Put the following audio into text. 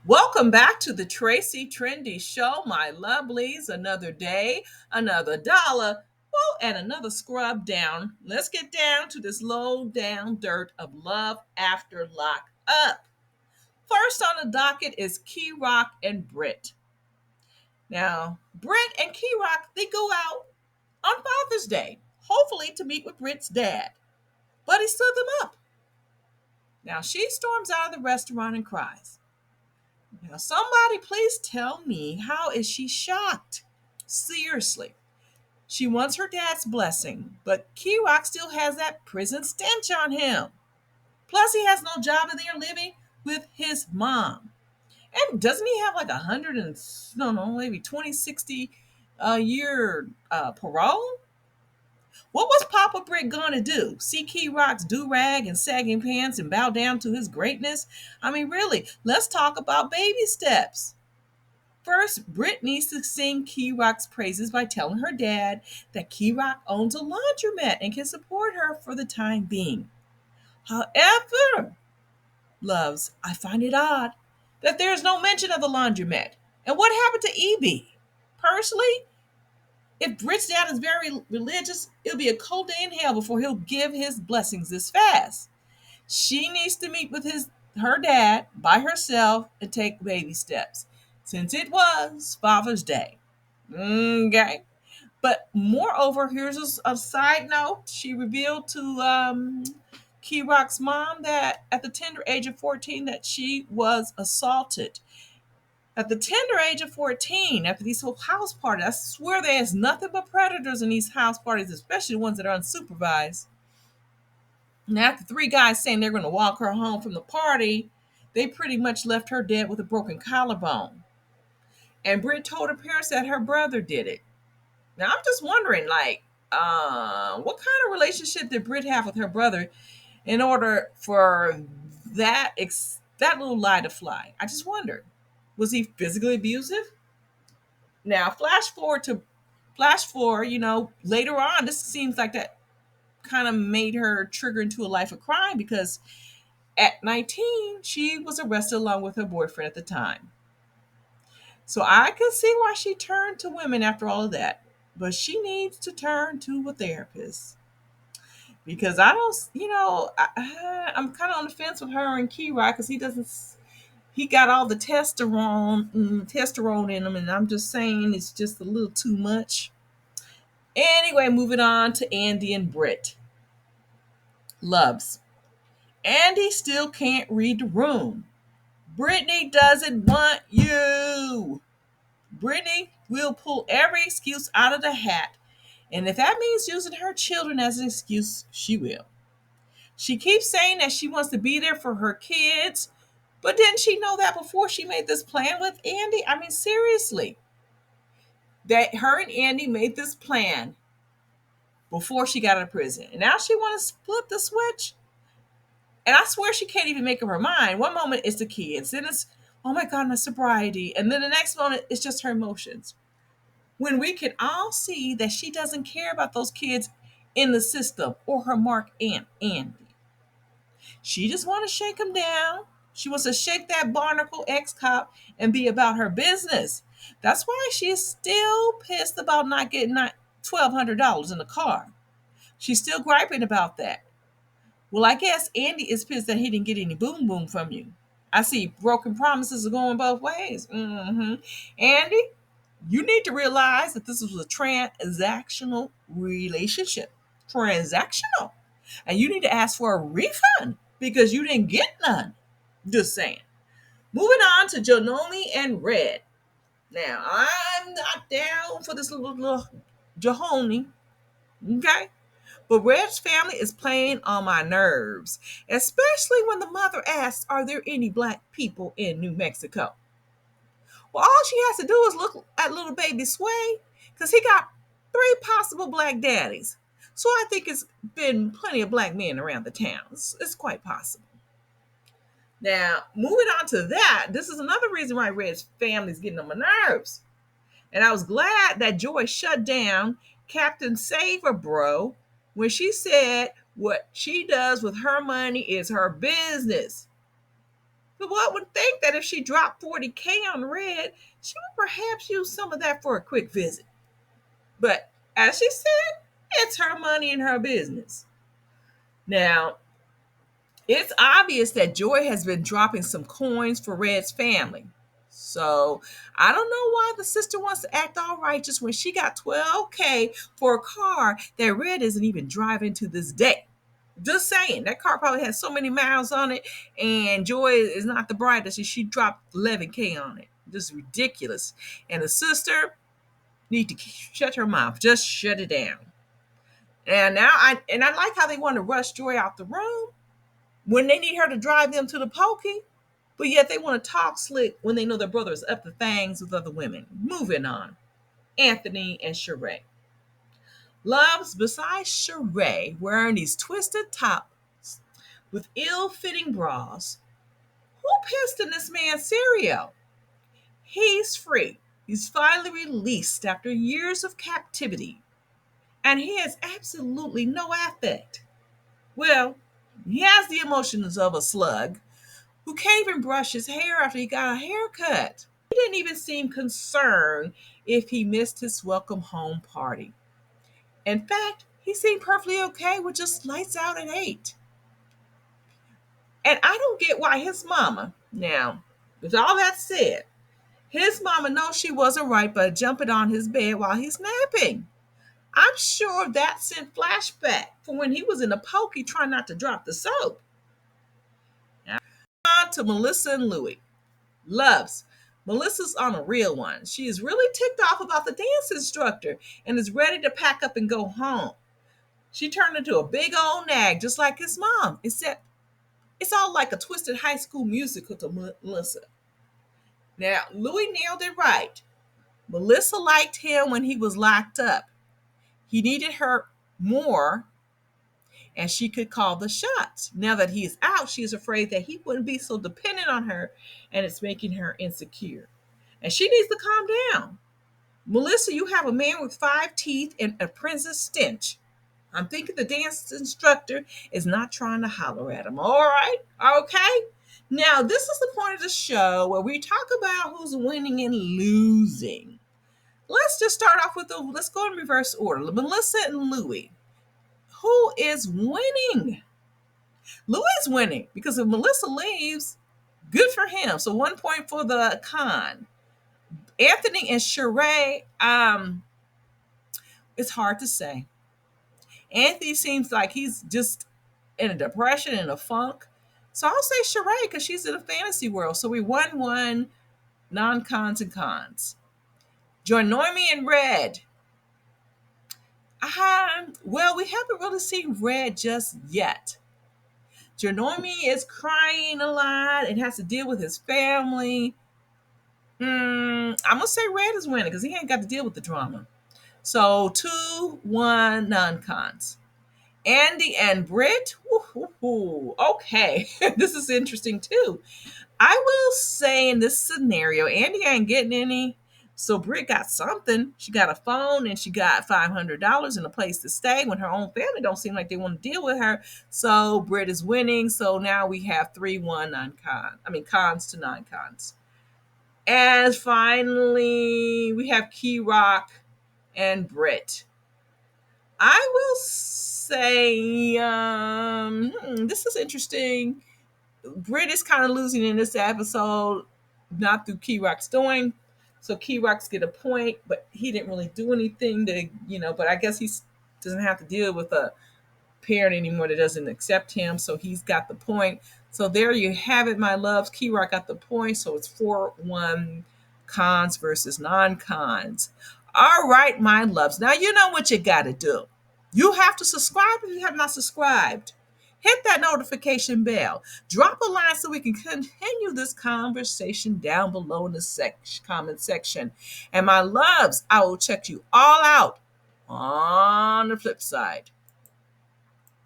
Welcome back to the Tracie Trendy Show, my lovelies. Another day, another dollar, and another scrub down. Let's get down to this low down dirt of love after lockup. First on the docket is Key Rock and Britt. Now, Britt and Key Rock, they go out on Father's Day, hopefully to meet with Britt's dad. But he stood them up. Now, she storms out of the restaurant and cries. Now, somebody please tell me, how is she shocked? Seriously. She wants her dad's blessing, but Key Rock still has that prison stench on him. Plus, he has no job and they're living with his mom. And doesn't he have like 100 and, no, maybe 20, 60 year parole? What was Papa Brick gonna do? See Key Rock's do-rag and sagging pants and bow down to his greatness? I mean, really, let's talk about baby steps. First, Britt needs to sing Key Rock's praises by telling her dad that Key Rock owns a laundromat and can support her for the time being. However, loves, I find it odd that there is no mention of the laundromat. And what happened to EB? Personally, if Britt's dad is very religious, it'll be a cold day in hell before he'll give his blessings this fast. She needs to meet with her dad by herself and take baby steps, since it was Father's Day. Okay. But moreover, here's a side note. She revealed to Key Rock's mom that at the tender age of 14 that she was assaulted. At the tender age of 14, after these whole house parties, I swear there's nothing but predators in these house parties, especially the ones that are unsupervised. And after three guys saying they're going to walk her home from the party, they pretty much left her dead with a broken collarbone. And Britt told her parents that her brother did it. Now I'm just wondering, what kind of relationship did Britt have with her brother in order for that little lie to fly? I just wondered, was he physically abusive? Now flash forward, later on, this seems like that kind of made her trigger into a life of crime because at 19, she was arrested along with her boyfriend at the time. So I can see why she turned to women after all of that. But she needs to turn to a therapist. Because I don't, I'm kind of on the fence with her and Key Rock because he got all the testosterone in him. And I'm just saying it's just a little too much. Anyway, moving on to Andy and Britt. Loves. Andy still can't read the room. Brittany doesn't want you. Brittany will pull every excuse out of the hat. And if that means using her children as an excuse, she will. She keeps saying that she wants to be there for her kids. But didn't she know that before she made this plan with Andy? I mean, seriously. That her and Andy made this plan before she got out of prison. And now she wants to flip the switch. And I swear she can't even make up her mind. One moment it's the kids, then it's, oh my God, my sobriety. And then the next moment it's just her emotions. When we can all see that she doesn't care about those kids in the system or her Mark Aunt Andy. She just wants to shake them down. She wants to shake that barnacle ex-cop and be about her business. That's why she is still pissed about not getting $1,200 in the car. She's still griping about that. Well, I guess Andy is pissed that he didn't get any boom boom from you. I see broken promises are going both ways. Andy, you need to realize that this was a transactional relationship. Transactional. And you need to ask for a refund because you didn't get none. Just saying. Moving on to Janoni and Red. Now, I'm not down for this little Jahoni. Okay? But Red's family is playing on my nerves, especially when the mother asks, are there any black people in New Mexico? Well, all she has to do is look at little baby Sway, because he got three possible black daddies. So I think it's been plenty of black men around the town. It's quite possible. Now, moving on to that, this is another reason why Red's family is getting on my nerves. And I was glad that Joy shut down Captain Saver Bro when she said what she does with her money is her business. But one would think that if she dropped 40K on red, she would perhaps use some of that for a quick visit. But as she said, it's her money and her business. Now, it's obvious that Joy has been dropping some coins for Red's family. So I don't know why the sister wants to act all righteous when she got 12K for a car that Red isn't even driving to this day. Just saying, that car probably has so many miles on it, and Joy is not the brightest, and she dropped 11K on it. Just ridiculous. And the sister need to shut her mouth. Just shut it down. And now I like how they want to rush Joy out the room when they need her to drive them to the pokey, but yet they want to talk slick when they know their brother is up to things with other women. Moving on. Anthony and Sheree. Loves, besides Sheree wearing these twisted tops with ill-fitting bras, who pissed in this man's cereal? He's free. He's finally released after years of captivity, and he has absolutely no affect. Well, he has the emotions of a slug who can't even brush his hair after he got a haircut. He didn't even seem concerned if he missed his welcome home party. In fact, he seemed perfectly okay with just lights out at 8. And I don't get why his mama, now, with all that said, his mama knows she wasn't right by jumping on his bed while he's napping. I'm sure that sent flashback from when he was in the pokey trying not to drop the soap. Now, on to Melissa and Louie. Loves. Melissa's on a real one. She is really ticked off about the dance instructor and is ready to pack up and go home. She turned into a big old nag, just like his mom, except it's all like a twisted high school musical to Melissa. Now, Louis nailed it right. Melissa liked him when he was locked up. He needed her more, and she could call the shots. Now that he is out, she is afraid that he wouldn't be so dependent on her, and it's making her insecure. And she needs to calm down. Melissa, you have a man with 5 teeth and a princess stench. I'm thinking the dance instructor is not trying to holler at him. All right? Okay? Now, this is the point of the show where we talk about who's winning and losing. Let's just start off with let's go in reverse order. Melissa and Louie. Who is winning? Louis is winning because if Melissa leaves, good for him. So 1 point for the con. Anthony and Sheree, it's hard to say. Anthony seems like he's just in a depression and a funk. So I'll say Sheree because she's in a fantasy world. So we won, non-cons and cons. Joinomi and Red. Well, we haven't really seen Red just yet. Joinomi is crying a lot and has to deal with his family. I'm going to say Red is winning because he ain't got to deal with the drama. So 2-1 non-cons. Andy and Britt. Okay, this is interesting too. I will say in this scenario, Andy ain't getting any. So Britt got something. She got a phone and she got $500 and a place to stay when her own family don't seem like they want to deal with her. So Britt is winning. So now we have 3-1 non-con. Cons to non-cons. And finally, we have Key Rock and Britt. I will say this is interesting. Britt is kind of losing in this episode, not through Key Rock's doing. So Key Rock's get a point, but he didn't really do anything to, but I guess he doesn't have to deal with a parent anymore that doesn't accept him. So he's got the point. So there you have it, my loves. Key Rock got the point. So it's 4-1 cons versus non-cons. All right, my loves. Now you know what you got to do. You have to subscribe if you have not subscribed. Hit that notification bell. Drop a line so we can continue this conversation down below in the comment section. And my loves, I will check you all out on the flip side.